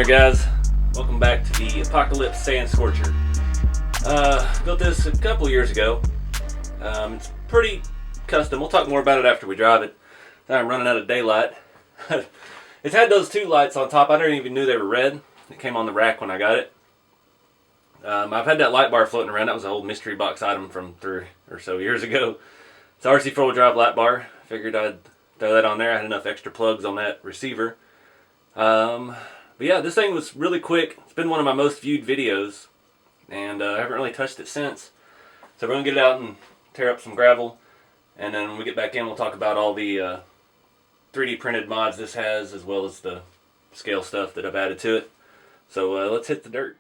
there, guys? Welcome back to the Apocalypse Sand Scorcher. Built this a couple years ago. It's pretty custom. We'll talk more about it after we drive it. Now I'm running out of daylight. It's had those two lights on top. I never even knew they were red. It came on the rack when I got it. I've had that light bar floating around. That was an old mystery box item from 3 or so years ago. It's an RC 4-wheel drive light bar. Figured I'd throw that on there. I had enough extra plugs on that receiver. But yeah, this thing was really quick. It's been one of my most viewed videos, and I haven't really touched it since. So we're going to get it out and tear up some gravel, and then when we get back in, we'll talk about all the 3D printed mods this has, as well as the scale stuff that I've added to it. So let's hit the dirt.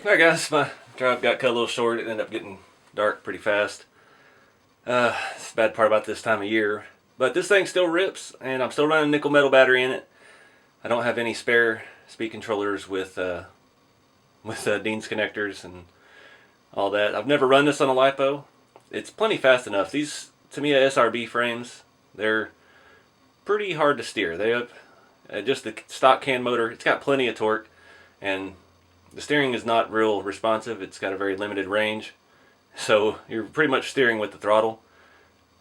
Alright guys, my drive got cut a little short. It ended up getting dark pretty fast. It's the bad part about this time of year. But this thing still rips, and I'm still running a nickel metal battery in it. I don't have any spare speed controllers with Dean's connectors and all that. I've never run this on a LiPo. It's plenty fast enough. These Tamiya SRB frames, they're pretty hard to steer. They have just the stock can motor. It's got plenty of torque, and the steering is not real responsive. It's got a very limited range, so you're pretty much steering with the throttle,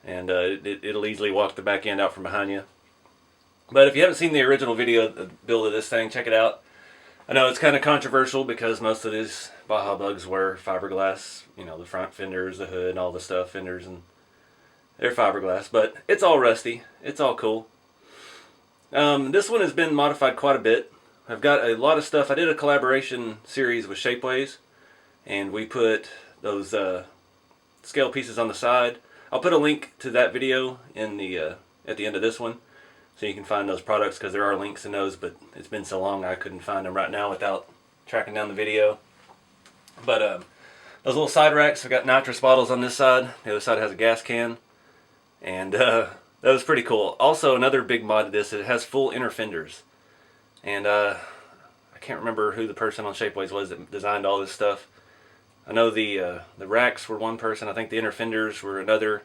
and it'll easily walk the back end out from behind you. But if you haven't seen the original video, the build of this thing, check it out. I know it's kind of controversial because most of these Baja Bugs were fiberglass. You know, the front fenders, the hood, and all the stuff, fenders, and they're fiberglass. But it's all rusty. It's all cool. This one has been modified quite a bit. I've got a lot of stuff. I did a collaboration series with Shapeways, and we put those scale pieces on the side. I'll put a link to that video in the at the end of this one, so you can find those products, because there are links in those, but it's been so long I couldn't find them right now without tracking down the video. But those little side racks, I've got nitrous bottles on this side. The other side has a gas can, and that was pretty cool. Also, another big mod to this, it has full inner fenders. And I can't remember who the person on Shapeways was that designed all this stuff. I know the racks were one person. I think the inner fenders were another.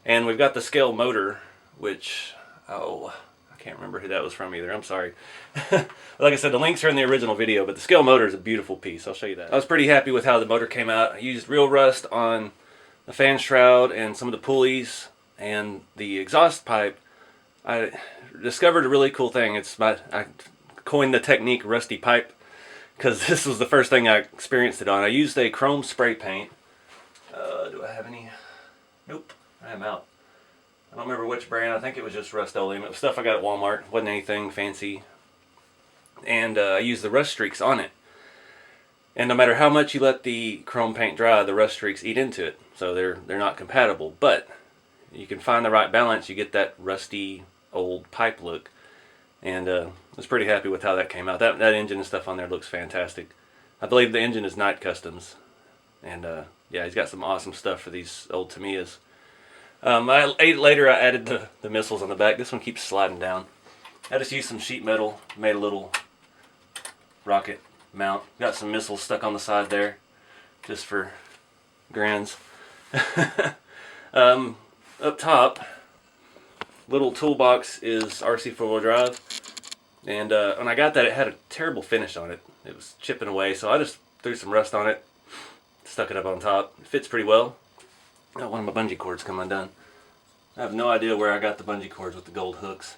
And we've got the scale motor, which, I can't remember who that was from either. I'm sorry. Like I said, the links are in the original video, but the scale motor is a beautiful piece. I'll show you that. I was pretty happy with how the motor came out. I used real rust on the fan shroud and some of the pulleys, and the exhaust pipe. I discovered a really cool thing. I coined the technique rusty pipe, because this was the first thing I experienced it on. I used a chrome spray paint. Do I have any? Nope, I am out. I don't remember which brand. I think it was just Rust-Oleum. It was stuff I got at Walmart. It wasn't anything fancy. And I used the rust streaks on it. And no matter how much you let the chrome paint dry, the rust streaks eat into it. So they're not compatible. But you can find the right balance. You get that rusty old pipe look. And I was pretty happy with how that came out. That engine and stuff on there looks fantastic. I believe the engine is Night Customs. And yeah, he's got some awesome stuff for these old Tamiyas. Later I added the missiles on the back. This one keeps sliding down. I just used some sheet metal, made a little rocket mount. Got some missiles stuck on the side there, just for grins. Up top, little toolbox is RC 4-wheel drive, and when I got that, it had a terrible finish on it. It was chipping away, so I just threw some rust on it, stuck it up on top. It fits pretty well. Got one of my bungee cords come undone. I have no idea where I got the bungee cords with the gold hooks.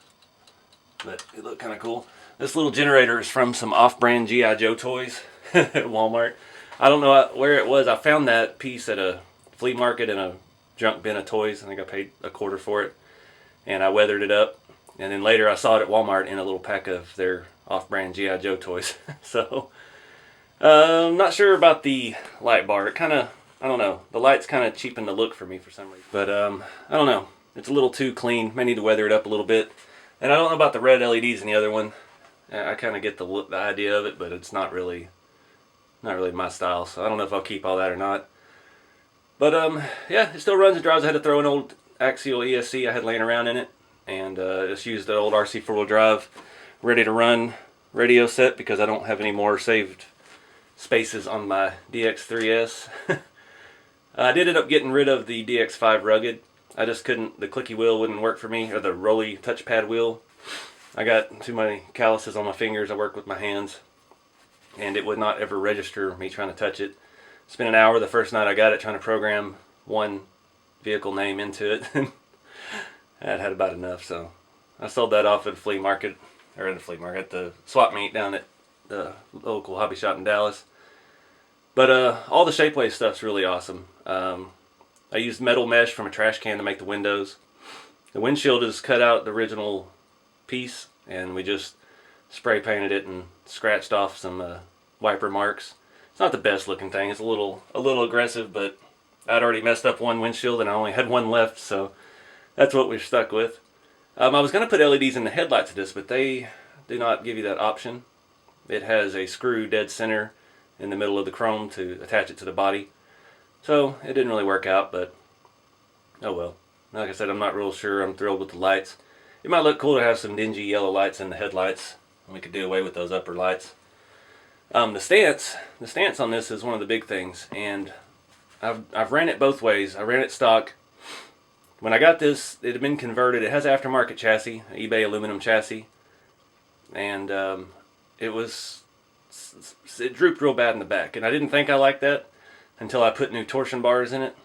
but it looked kind of cool. This little generator is from some off-brand G.I. Joe toys at Walmart. I don't know where it was. I found that piece at a flea market in a junk bin of toys. I think I paid $0.25 for it, and I weathered it up. And then later I saw it at Walmart in a little pack of their off-brand G.I. Joe toys. So, I'm not sure about the light bar. It kind of, I don't know. The light's kind of cheapened the look for me for some reason. But, I don't know. It's a little too clean. May need to weather it up a little bit. And I don't know about the red LEDs in the other one. I kind of get the idea of it, but it's not really my style. So I don't know if I'll keep all that or not. But, yeah, it still runs and drives. I had to throw an old axial ESC I had laying around in it. And just used the old RC 4-wheel drive ready to run radio set because I don't have any more saved spaces on my DX3S. I did end up getting rid of the DX5 Rugged. I just couldn't, the clicky wheel wouldn't work for me, or the rolly touchpad wheel. I got too many calluses on my fingers. I work with my hands, and it would not ever register me trying to touch it. Spent an hour the first night I got it trying to program one vehicle name into it. That had about enough, so I sold that off at a flea market, or at a flea market, at the swap meet down at the local hobby shop in Dallas. But all the Shapeways stuff's really awesome. I used metal mesh from a trash can to make the windows. The windshield is cut out the original piece, and we just spray painted it and scratched off some wiper marks. It's not the best looking thing. It's a little aggressive, but I'd already messed up one windshield and I only had one left, so that's what we're stuck with. I was going to put LEDs in the headlights of this, but they do not give you that option. It has a screw dead center in the middle of the chrome to attach it to the body. So it didn't really work out, but oh well. Like I said, I'm not real sure. I'm thrilled with the lights. It might look cool to have some dingy yellow lights in the headlights. We could do away with those upper lights. The stance on this is one of the big things, and I've ran it both ways. I ran it stock. When I got this, it had been converted. It has aftermarket chassis, an eBay aluminum chassis, and it drooped real bad in the back, and I didn't think I liked that until I put new torsion bars in it.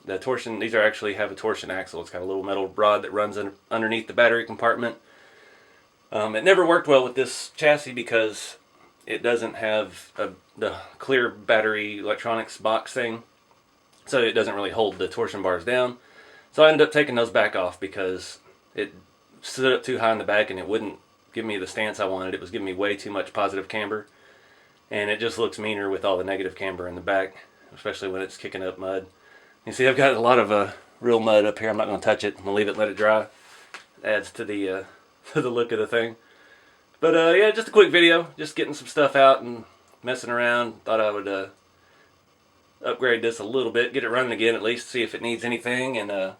The torsion, these actually have a torsion axle. It's got a little metal rod that runs underneath the battery compartment. It never worked well with this chassis because it doesn't have the clear battery electronics box thing, so it doesn't really hold the torsion bars down. So I ended up taking those back off because it stood up too high in the back and it wouldn't give me the stance I wanted. It was giving me way too much positive camber, and it just looks meaner with all the negative camber in the back, especially when it's kicking up mud. You see, I've got a lot of real mud up here. I'm not going to touch it. I'm going to leave it, let it dry. It adds to the look of the thing. But yeah, just a quick video, just getting some stuff out and messing around. Thought I would upgrade this a little bit, get it running again at least, see if it needs anything, and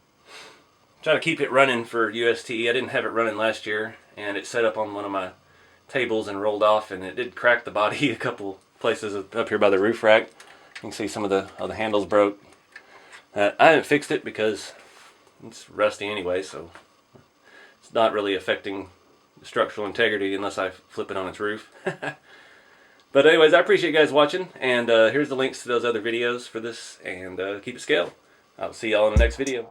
try to keep it running for UST. I didn't have it running last year, and it set up on one of my tables and rolled off, and it did crack the body a couple places up here by the roof rack. You can see some of the handles broke. I haven't fixed it because it's rusty anyway, so it's not really affecting the structural integrity unless I flip it on its roof. But anyways, I appreciate you guys watching, and here's the links to those other videos for this, and keep it scale. I'll see y'all in the next video.